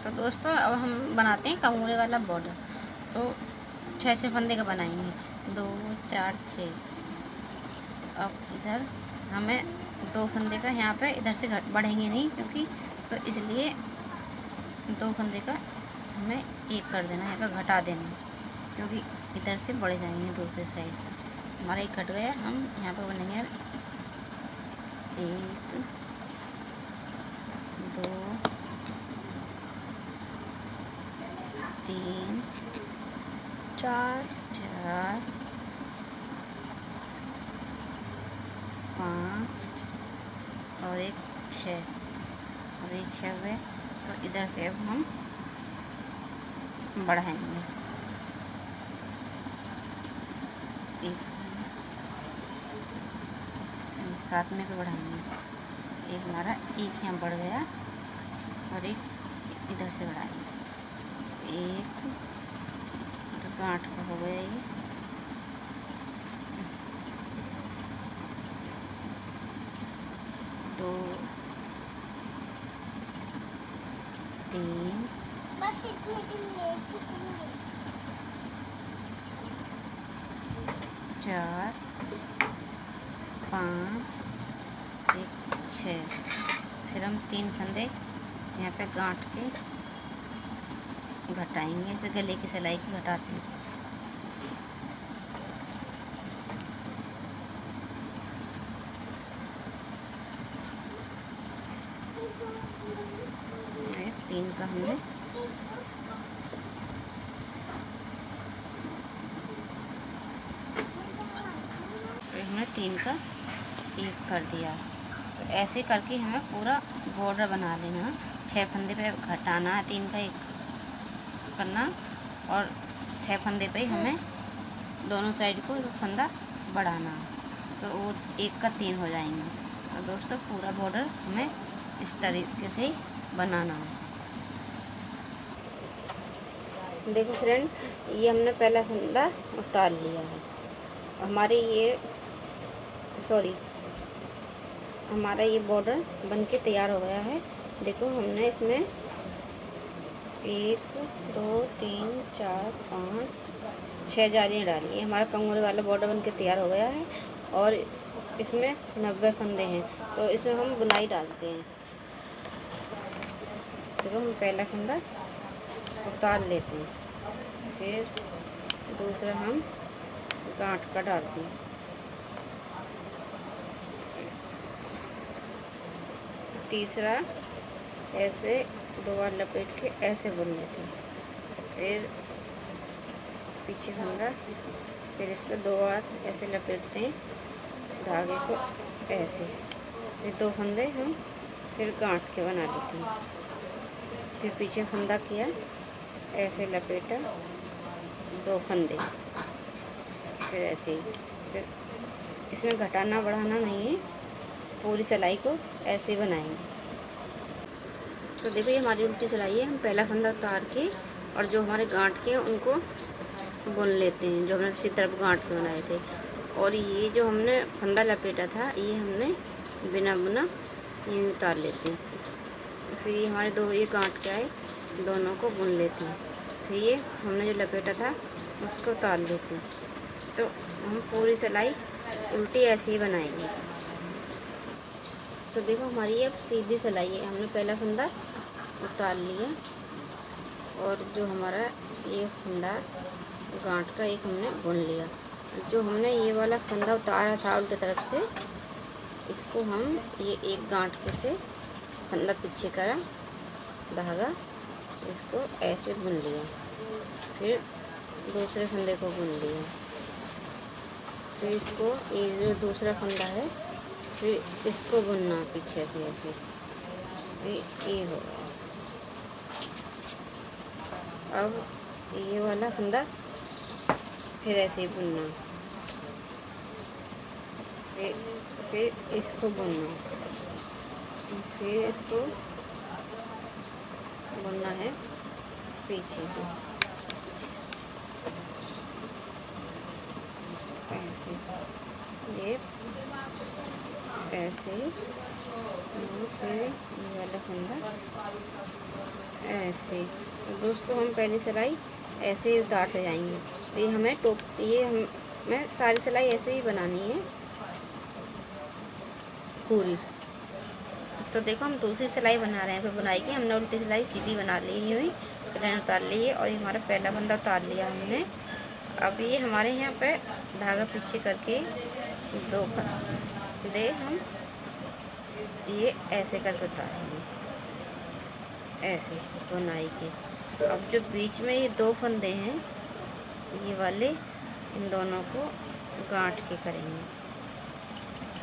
तो दोस्तों अब हम बनाते हैं कंगूरे वाला बॉर्डर। तो 6 फंदे का बनाएंगे, 2 4 6। अब इधर हमें 2 फंदे का यहाँ पे इधर से बढ़ेंगे नहीं, क्योंकि तो इसलिए 2 फंदे का हमें एक कर देना, यहाँ पे घटा देना, क्योंकि इधर से बढ़ जाएंगे दूसरे साइड से। हमारा एक कट गया, हम यहाँ पे बनेंगे 1 2 3 4 5 और एक 6, और ये 6 हुए। तो इधर से अब हम बढ़ाएंगे, एक साथ में भी बढ़ाएंगे। एक हमारा एक यहाँ बढ़ गया और एक इधर से बढ़ाएंगे। एक गांठ का हो गया ये, 2 3 बस इतने के लिए 4 5 एक 6। फिर हम 3 फंदे यहाँ पे गांठ के घटाएंगे, जैसे गले की सिलाई की घटाते हैं। ये 3 का हमने हमने 3 का 1 कर दिया। तो ऐसे करके हमें पूरा बॉर्डर बना लेना। 6 फंदे पे घटाना है, 3 का 1 करना, और 6 फंदे पे हमें दोनों साइड को एक फंदा बढ़ाना, तो वो 1 का 3 हो जाएंगे। तो दोस्तों पूरा बॉर्डर हमें इस तरीके से ही बनाना है। देखो फ्रेंड, ये हमने पहला फंदा उतार लिया है। हमारे ये हमारा ये बॉर्डर बनके तैयार हो गया है। देखो हमने इसमें 1 2 3 4 5 6 जालियाँ डाली। ये हमारा कंगूरे वाला बॉर्डर बनके तैयार हो गया है, और इसमें 90 फंदे हैं। तो इसमें हम बुनाई डालते हैं। देखो हम पहला फंदा उतार लेते हैं, फिर दूसरा हम गांठ का डालते हैं, तीसरा ऐसे 2 बार लपेट के ऐसे बुन लेते हैं, फिर पीछे फंदा, फिर इसको 2 बार ऐसे लपेटते हैं धागे को ऐसे, फिर 2 फंदे हम फिर गांठ के बना लेते हैं, फिर पीछे फंदा किया ऐसे लपेटा 2 फंदे, फिर ऐसे ही। फिर इसमें घटाना बढ़ाना नहीं है, पूरी सिलाई को ऐसे बनाएंगे। तो देखो ये हमारी उल्टी सिलाई है। हम पहला फंदा उतार के और जो हमारे गांठ के हैं उनको बुन लेते हैं, जो हमने दूसरी तरफ गांठ के बनाए थे। और ये जो हमने फंदा लपेटा था, ये हमने बिना बुना ये उतार लेते हैं। फिर ये हमारे 2 ये गांठ के आए, दोनों को बुन लेते हैं। फिर ये हमने जो लपेटा था उसको उतार लेते हैं। तो हम पूरी सिलाई उल्टी ऐसे ही बनाएंगे। तो देखो हमारी अब सीधी सिलाई है। हमने पहला फंदा उतार लिया, और जो हमारा ये फंदा गांठ का एक हमने बुन लिया। जो हमने ये वाला फंदा उतारा था उल्टी तरफ से, इसको हम ये एक गांठ के से फंदा पीछे करा धागा, इसको ऐसे बुन लिया, फिर दूसरे फंदे को बुन लिया, फिर इसको ये जो दूसरा फंदा है फिर इसको बुनना पीछे से ऐसे, फिर ये हो गया। अब ये वाला फंदा फिर ऐसे ही बुनना, फिर इसको बुनना, फिर इसको बुनना है पीछे से ऐसे, ये ऐसे, और फिर ये वाला फंदा ऐसे। तो दोस्तों हम पहली सिलाई ऐसे ही उतारते जाएंगे। तो ये हमें सारी सिलाई ऐसे ही बनानी है पूरी। तो देखो हम दूसरी सिलाई बना रहे हैं। फिर बुनाई की हमने उल्टी सिलाई सीधी बना ली हुई, लाइन उतार ली है, और ये हमारा पहला फंदा उतार लिया हमने। अब ये हमारे यहाँ पे धागा पीछे करके 2 फंदे हम ये ऐसे करके उतारेंगे, ऐसे बुनाई के। अब जो बीच में ये 2 फंदे हैं, ये वाले, इन दोनों को गांठ के करेंगे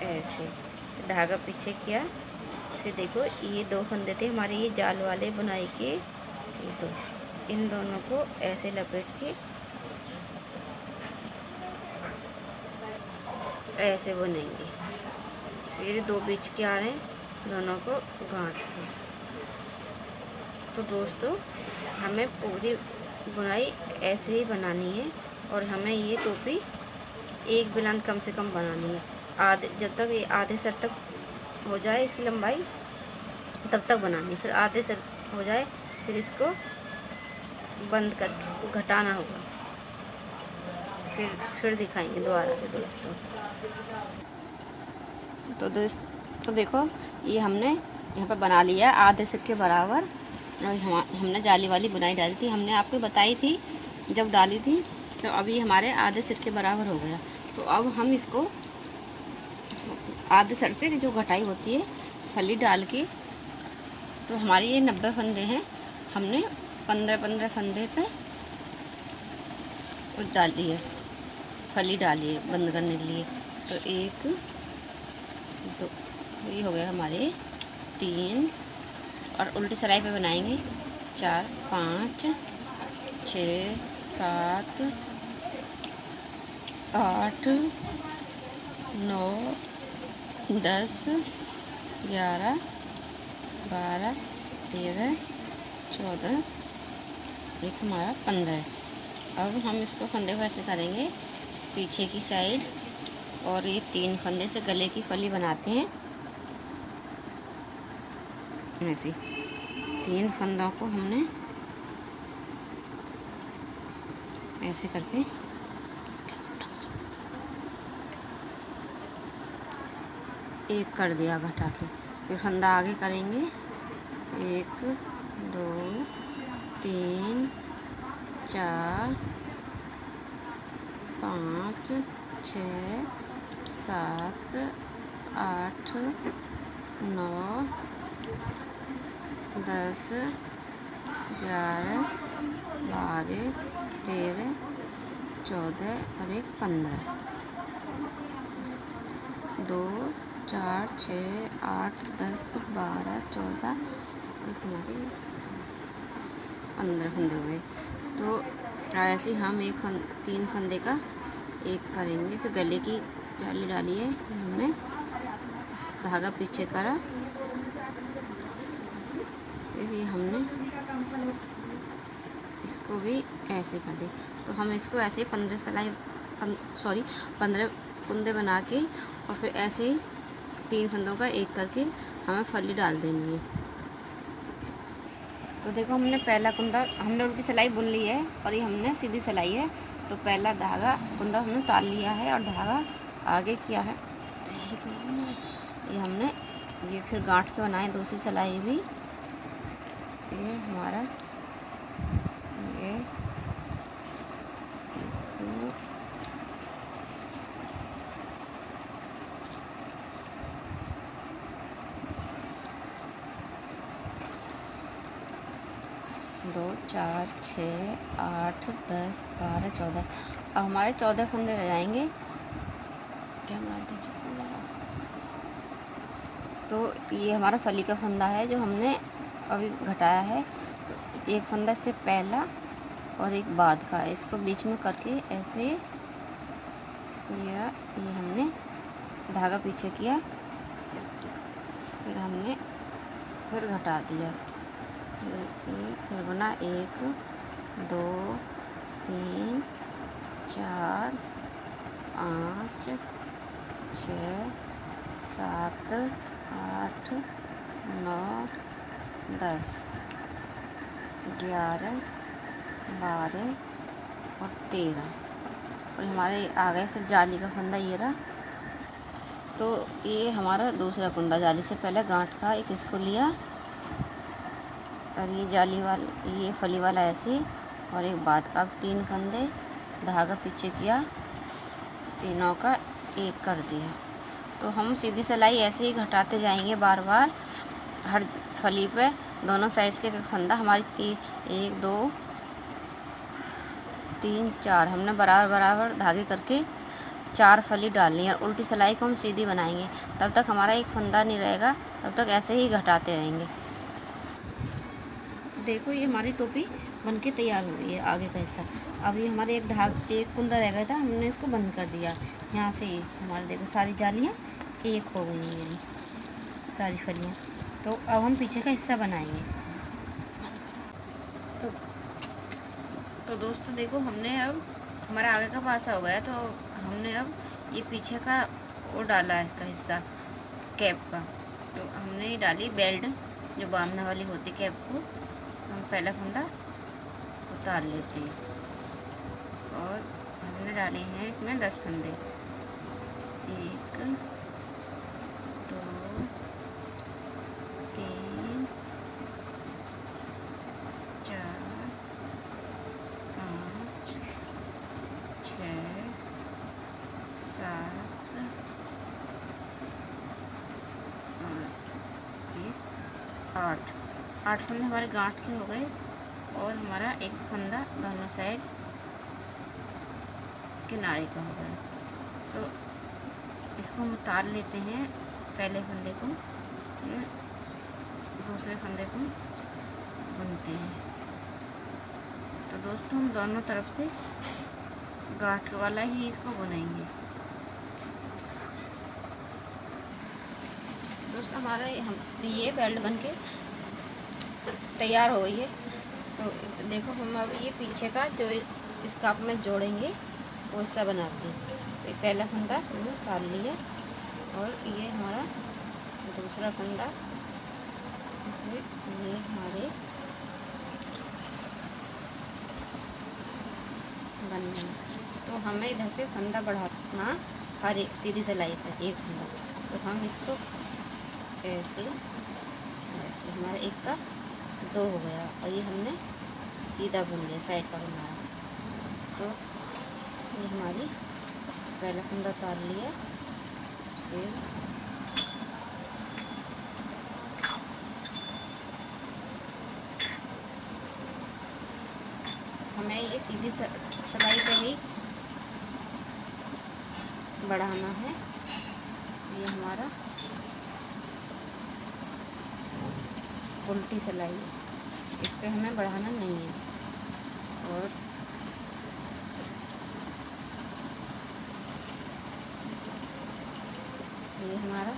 ऐसे। धागा पीछे किया, फिर देखो ये 2 फंदे थे हमारे, ये जाल वाले बुनाई के, ये 2, इन दोनों को ऐसे लपेट के ऐसे बुनेंगे। ये 2 बीच के आ रहे हैं, दोनों को गांठ के। तो दोस्तों हमें पूरी बुनाई ऐसे ही बनानी है, और हमें ये टोपी एक बेलन कम से कम बनानी है। आधे, जब तक ये आधे सर तक हो जाए इसकी लंबाई, तब तक बनानी। फिर आधे सर हो जाए, फिर इसको बंद करके घटाना होगा। फिर दिखाएंगे दोबारा से दोस्तों। तो देखो ये हमने यहाँ पर बना लिया आधे सिर के बराबर। और हमने जाली वाली बुनाई डाली थी, हमने आपको बताई थी जब डाली थी। तो अभी हमारे आधे सिर के बराबर हो गया। तो अब हम इसको आधे सिर से जो घटाई होती है फली डाल के, तो हमारे ये 90 फंदे हैं, हमने 15-15 फंदे पे वो डाली है, फली डाली है बंद करने के लिए। तो 1 2, ये हो गया हमारे 3, और उल्टी सिलाई पे बनाएंगे 4 5 6 7 8 9 10 11 12 13 14, एक हमारा 15। अब हम इसको फंदे को ऐसे करेंगे पीछे की साइड, और ये 3 फंदे से गले की फली बनाते हैं ऐसे। 3 फंदों को हमने ऐसे करके एक कर दिया घटा के। फिर फंदा आगे करेंगे 1 2 3 4 5 6 7 8 9 10 11 12 13 14 और एक 15। 2 4 6 8 10 12 14 और हमारे 15 फंदे हो गए। तो ऐसे हम 3 फंदे का एक करेंगे। इसे गले की जाली डाली है, हमने धागा पीछे करा, फिर ये हमने इसको भी ऐसे कर दे। तो हम इसको ऐसे 15 फंदे बना के, और फिर ऐसे ही 3 फंदों का एक करके हमें फली डाल देनी है। तो देखो हमने पहला कुंदा, हमने उल्टी सिलाई बुन ली है, और ये हमने सीधी सिलाई है। तो पहला धागा कुंदा हमने उतार लिया है, और धागा आगे किया है। ये हमने ये फिर गांठ के बनाए दूसरी सिलाई भी। ये हमारा ये 2 4 6 8 10 12 14। अब हमारे 14 फंदे रह जाएंगे। क्या बनाते हैं? तो ये हमारा फली का फंदा है जो हमने अभी घटाया है। तो एक फंदा इससे पहला और एक बाद का, इसको बीच में करके ऐसे ये हमने धागा पीछे किया, फिर हमने फिर घटा दिया। फिर बना 1 2 3 4 5 6 7, 8, 9, 10, 11, 12 और 13 और हमारे आ गए फिर जाली का फंदा ये रहा। तो ये हमारा दूसरा कुंदा, जाली से पहले गांठ का एक इसको लिया और ये जाली वाला, ये फली वाला ऐसे और एक बाद का। अब 3 फंदे, धागा पीछे किया, तीनों का एक कर दिया। तो हम सीधी सिलाई ऐसे ही घटाते जाएंगे बार बार हर फली पे, दोनों साइड से एक फंदा। हमारी 1 2 3 4 हमने बराबर बराबर धागे करके 4 फली डालनी है और उल्टी सिलाई को हम सीधी बनाएंगे। तब तक हमारा एक फंदा नहीं रहेगा, तब तक ऐसे ही घटाते रहेंगे। देखो ये हमारी टोपी बनके तैयार हो गई है, आगे का हिस्सा। अब ये हमारे एक कुंदा रह गया था, हमने इसको बंद कर दिया। यहाँ से हमारे देखो सारी जालियाँ एक हो गई हैं, ये सारी फलियाँ। तो अब हम पीछे का हिस्सा बनाएंगे। तो दोस्तों देखो, हमने अब हमारा आगे का पासा हो गया, तो हमने अब ये पीछे का वो डाला है, इसका हिस्सा कैप का। तो हमने ये डाली बेल्ट जो बांधने वाली होती कैप को। हम पहला फंदा उतार लेते हैं और हमने डाले हैं इसमें 10 फंदे। 1 2 3 4 5 6 7 और 8 फंदे हमारे गांठ के हो गए और हमारा एक फंदा दोनों साइड किनारे का हो गया। तो इसको हम उतार लेते हैं, पहले फंदे को, दूसरे फंदे को बुनते हैं। तो दोस्तों हम दोनों तरफ से गांठ वाला ही इसको बुनेंगे। दोस्तों हमारा ये बेल्ट बनके तैयार हो गई है। तो देखो हम अब ये पीछे का जो इसका आप में जोड़ेंगे वो हिस्सा बनाते हैं। तो पहला फंदा हमने उतार लिया और ये हमारा दूसरा फंदा, ये हमारे बन गए। तो हमें इधर से फंदा बढ़ाना हर एक सीधी सिलाई पर एक फंदा। तो हम इसको ऐसे ऐसे, हमारा एक का 2 हो गया और ये हमने सीधा बुन लिया, साइड का बनाया। तो ये हमारी पहला फंदा उतार लिया, फिर हमें ये सीधी सिलाई पे ही बढ़ाना है। ये हमारा उल्टी सिलाई है, इस पे हमें बढ़ाना नहीं है। और ये हमारा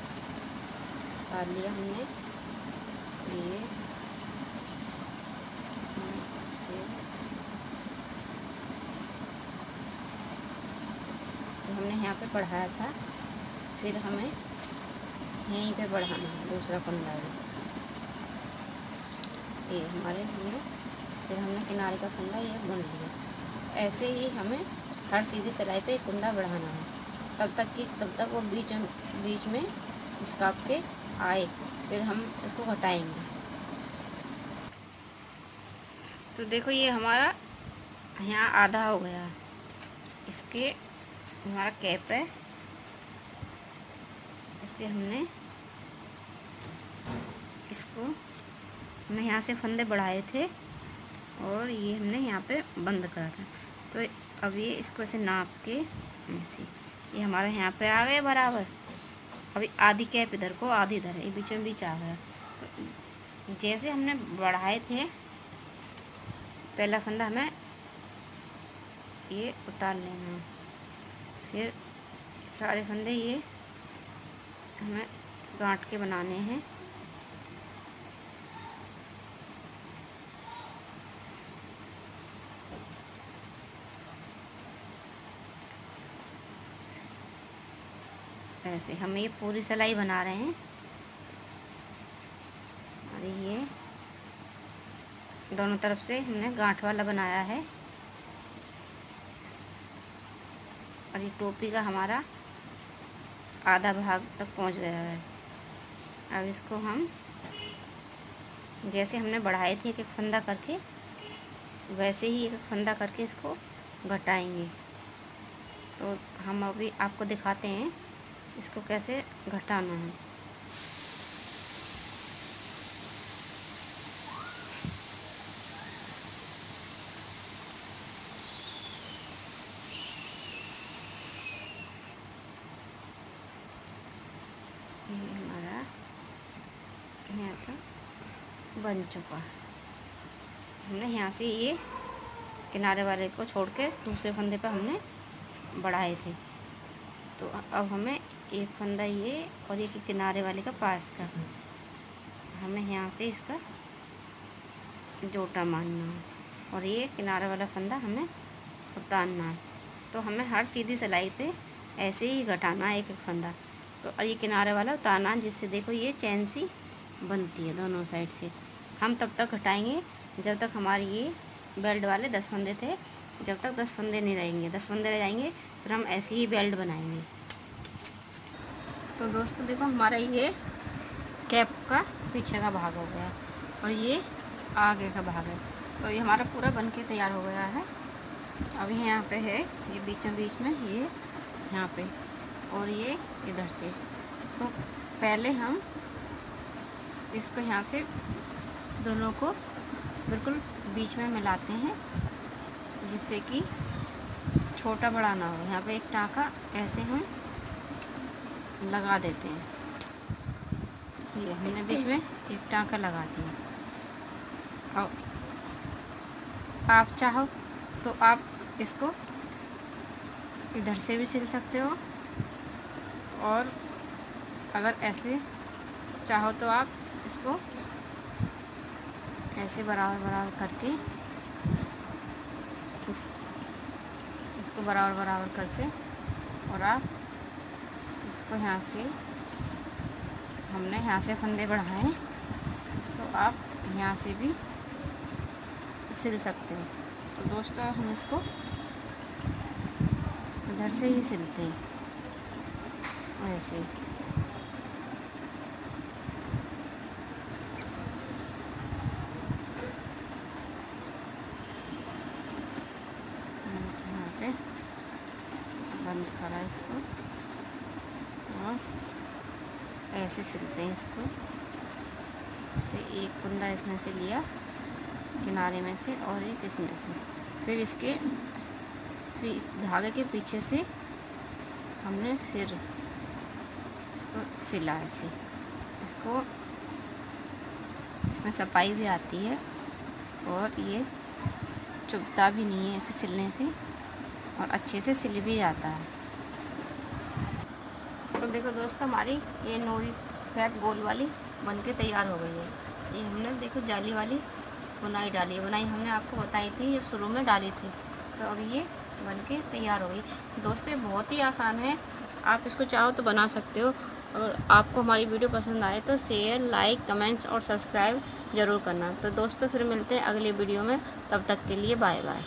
उतार लिया हमने, ये हमने यहाँ पे बढ़ाया था, फिर हमें यहीं पे बढ़ाना है दूसरा फंदा है। ये हमारे फिर हमने किनारे का फंदा ये बुन लिया। ऐसे ही हमें हर सीधी सिलाई पे एक कुंदा बढ़ाना है, तब तक वो बीच में स्कार्फ के आए, फिर हम इसको घटाएंगे। तो देखो ये हमारा यहाँ आधा हो गया, इसके हमारा कैप है, इससे हमने इसको यहाँ से फंदे बढ़ाए थे और ये हमने यहाँ पे बंद करा था। तो अब ये इसको ऐसे नाप के ऐसे, ये हमारे यहाँ पे आ गए बराबर। अभी आधी कैप इधर को, आधी इधर, ये बीच में बीच आ गया। तो जैसे हमने बढ़ाए थे पहला फंदा, हमें ये उतार लेना, फिर सारे फंदे ये हमें गांठ के बनाने हैं। ऐसे हम ये पूरी सिलाई बना रहे हैं। और ये दोनों तरफ से हमने गांठ वाला बनाया है। और ये टोपी का हमारा आधा भाग तक पहुंच गया है। अब इसको हम जैसे हमने बढ़ाए थे एक एक फंदा करके, वैसे ही एक एक फंदा करके इसको घटाएंगे। तो हम अभी आपको दिखाते हैं इसको कैसे घटाना है। ये हमारा यहाँ तक बन चुका है। हमने यहाँ से ये किनारे वाले को छोड़ के दूसरे फंदे पर हमने बढ़ाए थे। तो अब हमें एक फंदा ये और एक किनारे वाले का पास का हमें यहाँ से इसका जोटा मारना है और ये किनारे वाला फंदा हमें उतारना है। तो हमें हर सीधी सिलाई पे ऐसे ही घटाना है एक एक फंदा। तो ये किनारे वाला उतारना है, जिससे देखो ये चैन सी बनती है दोनों साइड से। हम तब तक घटाएंगे जब तक हमारी ये बेल्ट वाले 10 फंदे थे, जब तक 10 फंदे नहीं रहेंगे। 10 फंदे रह जाएंगे फिर हम ऐसे ही बेल्ट बनाएंगे। तो दोस्तों देखो हमारा ये कैप का पीछे का भाग हो गया और ये आगे का भाग है। तो ये हमारा पूरा बन के तैयार हो गया है। अब यहाँ पे है ये बीच में ये यहाँ पे और ये इधर से। तो पहले हम इसको यहाँ से दोनों को बिल्कुल बीच में मिलाते हैं, जिससे कि छोटा बड़ा ना हो। यहाँ पे एक टाँका ऐसे हम लगा देते हैं। ये हमने बीच में एक टाँका लगा दिया। और आप चाहो तो आप इसको इधर से भी सिल सकते हो, और अगर ऐसे चाहो तो आप इसको ऐसे बराबर करके इसको बराबर करके और आप इसको यहाँ से हमने यहाँ से फंदे बढ़ाए, इसको आप यहाँ से भी सिल सकते हो। तो दोस्तों हम इसको इधर से ही सिलते हैं ऐसे। यहाँ पे बंद करा इसको और ऐसे सिलते हैं इसको। इससे एक फंदा इसमें से लिया किनारे में से और एक इसमें से, फिर इसके धागे के पीछे से हमने फिर इसको सिला ऐसे। इसको इसमें सफाई भी आती है और ये चुभता भी नहीं है ऐसे सिलने से, और अच्छे से सिल भी जाता है। तो देखो दोस्तों हमारी ये नूरी कैप गोल वाली बनके तैयार हो गई है। ये हमने देखो जाली वाली बुनाई डाली है। बुनाई हमने आपको बताई थी जब शुरू में डाली थी। तो अभी ये बनके तैयार हो गई। दोस्तों ये बहुत ही आसान है, आप इसको चाहो तो बना सकते हो। और आपको हमारी वीडियो पसंद आए तो शेयर, लाइक, कमेंट्स और सब्सक्राइब ज़रूर करना। तो दोस्तों फिर मिलते हैं अगली वीडियो में, तब तक के लिए बाय बाय।